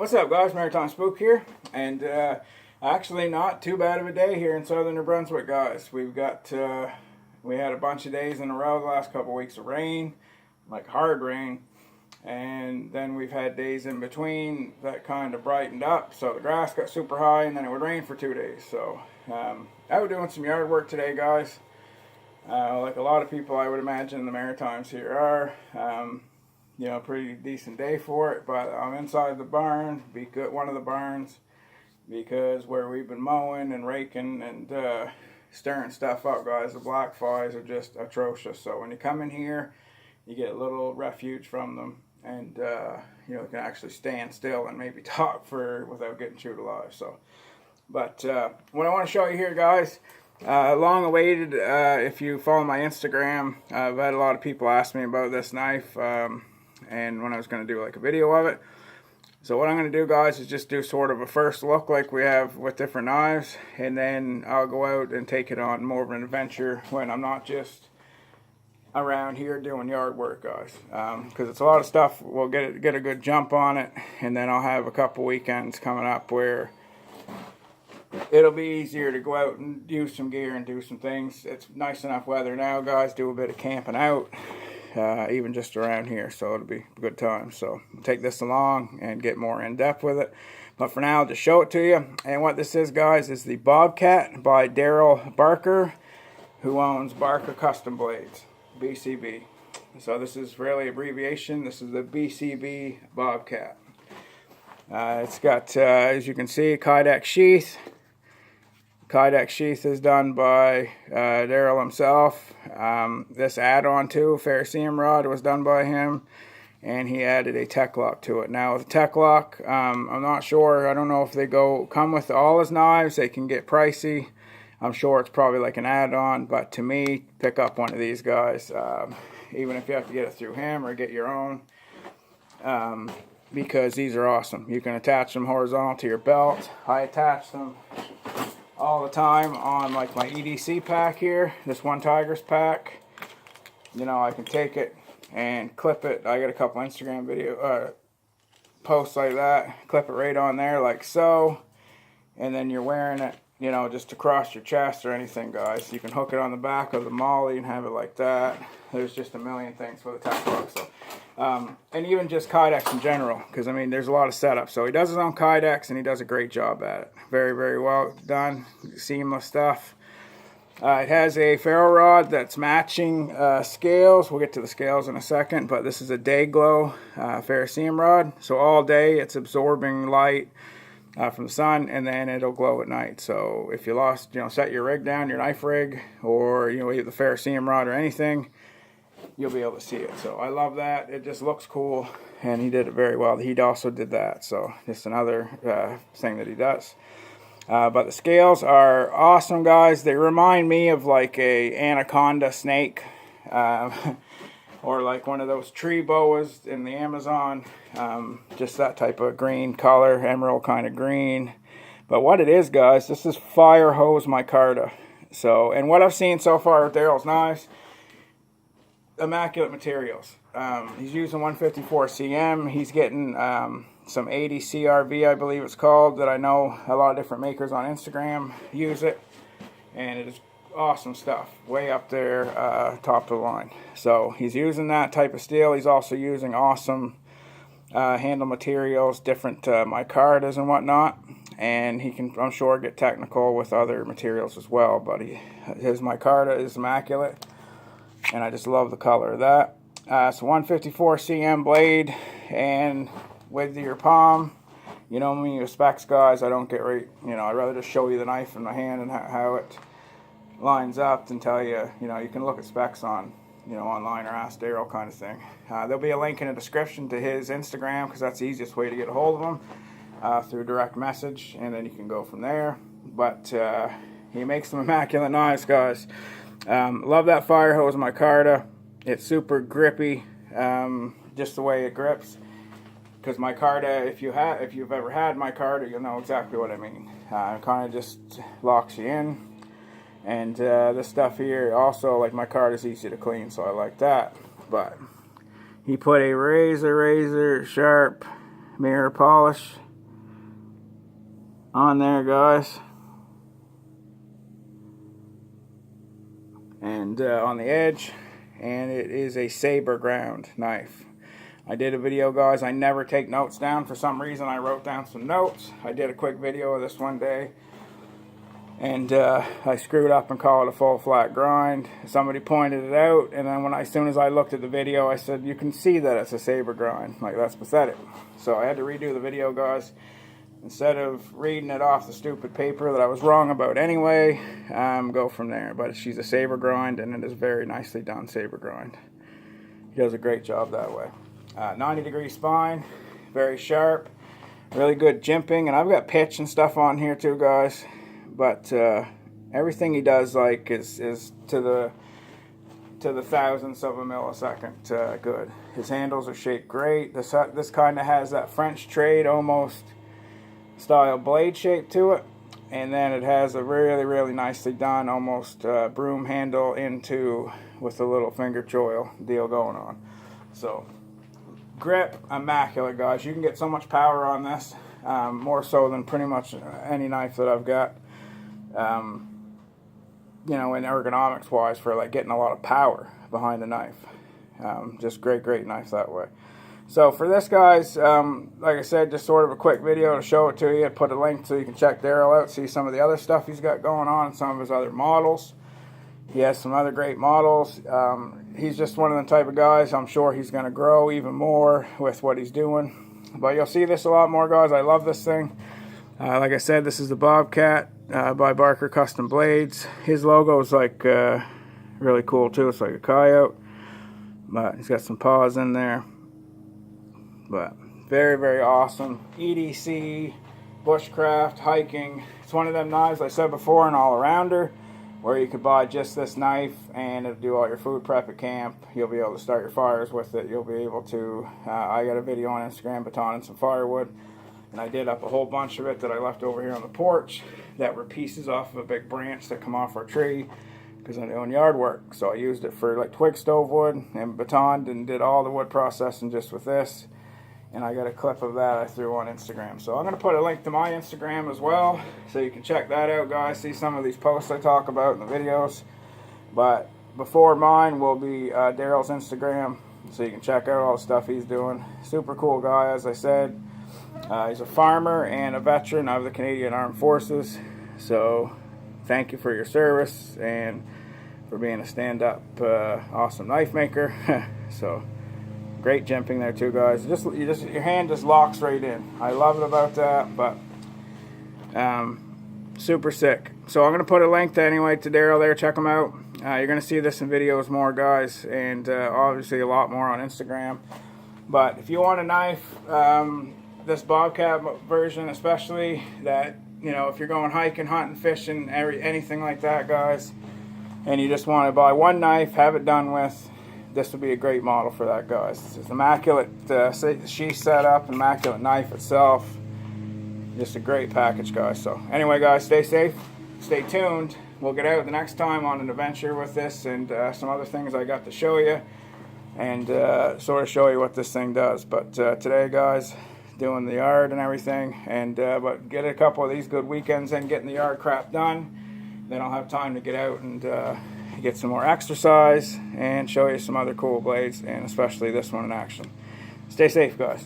What's up, guys? Maritime Spook here, and actually not too bad of a day here in southern New Brunswick, guys. We had a bunch of days in a row the last couple weeks of rain, like hard rain, and then we've had days in between that kind of brightened up, so the grass got super high, and then it would rain for 2 days. So I was doing some yard work today, guys. Like a lot of people, I would imagine the Maritimes here are. You know, pretty decent day for it, but I'm inside the barn, one of the barns, because where we've been mowing and raking and stirring stuff up, guys, the black flies are just atrocious. So when you come in here, you get a little refuge from them, and you know, you can actually stand still and maybe talk without getting chewed alive. So, but what I want to show you here, guys, long awaited. If you follow my Instagram, I've had a lot of people ask me about this knife. And when I was going to do like a video of it. So what I'm going to do, guys, is just do sort of a first look like we have with different knives, and then I'll go out and take it on more of an adventure when I'm not just around here doing yard work, guys, because it's a lot of stuff. We'll get a good jump on it, and then I'll have a couple weekends coming up where it'll be easier to go out and use some gear and do some things. It's nice enough weather now, guys, do a bit of camping out. Even just around here, so it'll be a good time. So I'll take this along and get more in depth with it, but for now I'll just show it to you. And what this is, guys, is the Bobcat by Daryl Barker, who owns Barker Custom Blades, BCB. So this is really abbreviation. This is the BCB Bobcat. It's got, as you can see, Kydex sheath. Kydex sheath is done by Daryl himself. This add-on to ferrocerium rod was done by him, and he added a tech lock to it. Now with the tech lock, I'm not sure. I don't know if they come with all his knives. They can get pricey. I'm sure it's probably like an add-on, but to me, pick up one of these guys, even if you have to get it through him or get your own, because these are awesome. You can attach them horizontal to your belt. I attach them all the time on like my EDC pack here, this One Tigers pack. You know, I can take it and clip it. I got a couple Instagram video posts like that. Clip it right on there like so, and then you're wearing it, you know, just across your chest or anything, guys. You can hook it on the back of the molly and have it like that. There's just a million things for the tech lock. So and even just Kydex in general, because I mean there's a lot of setup. So he does his own Kydex, and he does a great job at it. Very, very well done, seamless stuff. It has a ferro rod that's matching scales. We'll get to the scales in a second, but this is a day glow ferrocerium rod. So all day it's absorbing light from the sun, and then it'll glow at night. So if you lost, you know, set your rig down, your knife rig, or you know, the ferrocerium rod or anything, you'll be able to see it. So I love that. It just looks cool, and he did it very well. He also did that, so just another thing that he does. But the scales are awesome, guys. They remind me of like a anaconda snake, or like one of those tree boas in the Amazon. Just that type of green color, emerald kind of green. But what it is, guys, this is fire hose micarta. So, and what I've seen so far with Daryl's knives, immaculate materials. He's using 154 CM. He's getting some 80 CRV, I believe it's called, that I know a lot of different makers on Instagram use it, and it is awesome stuff, way up there, top of the line. So he's using that type of steel. He's also using awesome handle materials, different micartas and whatnot, and he can, I'm sure, get technical with other materials as well. But his micarta is immaculate, and I just love the color of that. So 154 CM blade, and with your palm, you know me, your specs guys, I don't get right, you know, I'd rather just show you the knife in my hand and how it lines up than tell you, you know, you can look at specs on, you know, online or ask Daryl kind of thing. There'll be a link in the description to his Instagram, because that's the easiest way to get a hold of him, through direct message, and then you can go from there. But he makes some immaculate knives, guys. Love that fire hose micarta. It's super grippy, just the way it grips. Because micarta, if you've ever had micarta, you'll know exactly what I mean. It kind of just locks you in. And this stuff here also, like, micarta is easy to clean, so I like that. But he put a razor sharp mirror polish on there, guys. And on the edge, and it is a saber ground knife. I did a video, guys. I never take notes down. For some reason, I wrote down some notes. I did a quick video of this one day, and I screwed up and called it a full flat grind. Somebody pointed it out, and then as soon as I looked at the video, I said, you can see that it's a saber grind. Like, that's pathetic. So I had to redo the video, guys. Instead of reading it off the stupid paper that I was wrong about anyway, go from there. But she's a saber grind, and it is very nicely done saber grind. He does a great job that way. 90-degree spine, very sharp, really good jimping, and I've got pitch and stuff on here too, guys. But everything he does is to the thousandths of a millisecond good. His handles are shaped great. This kind of has that French trade almost style blade shape to it, and then it has a really nicely done almost broom handle with a little finger choil deal going on. So grip immaculate, guys. You can get so much power on this, more so than pretty much any knife that I've got, you know, in ergonomics wise, for like getting a lot of power behind the knife. Just great knife that way. So for this, guys, like I said, just sort of a quick video to show it to you. Put a link so you can check Daryl out, see some of the other stuff he's got going on, and some of his other models. He has some other great models. He's just one of the type of guys, I'm sure he's going to grow even more with what he's doing. But you'll see this a lot more, guys. I love this thing. Like I said, this is the Bobcat by Barker Custom Blades. His logo is like really cool too. It's like a coyote, but he's got some paws in there. But very awesome. EDC, bushcraft, hiking. It's one of them knives I said before, an all-arounder, where you could buy just this knife and it'll do all your food prep at camp. You'll be able to start your fires with it. You'll be able to, I got a video on Instagram, baton and some firewood, and I did up a whole bunch of it that I left over here on the porch that were pieces off of a big branch that come off our tree, because I'm doing yard work. So I used it for like twig stove wood and batoned and did all the wood processing just with this. And I got a clip of that I threw on Instagram. So I'm going to put a link to my Instagram as well, so you can check that out, guys. See some of these posts I talk about in the videos. But before mine will be Daryl's Instagram, so you can check out all the stuff he's doing. Super cool guy, as I said. He's a farmer and a veteran of the Canadian Armed Forces. So thank you for your service and for being a stand-up awesome knife maker. So great jimping there too, guys. Your hand just locks right in. I love it about that. But super sick. So I'm gonna put a link to Daryl there. Check him out. You're gonna see this in videos more, guys, and obviously a lot more on Instagram. But if you want a knife, this Bobcat version especially, that, you know, if you're going hiking, hunting, fishing, anything like that, guys, and you just want to buy one knife, have it done with, this would be a great model for that, guys. It's immaculate sheath setup, immaculate knife itself. Just a great package, guys. So anyway, guys, stay safe, stay tuned. We'll get out the next time on an adventure with this and some other things I got to show you, and sort of show you what this thing does. But today, guys, doing the yard and everything, and but get a couple of these good weekends in getting the yard crap done. Then I'll have time to get out and get some more exercise and show you some other cool blades, and especially this one in action. Stay safe, guys.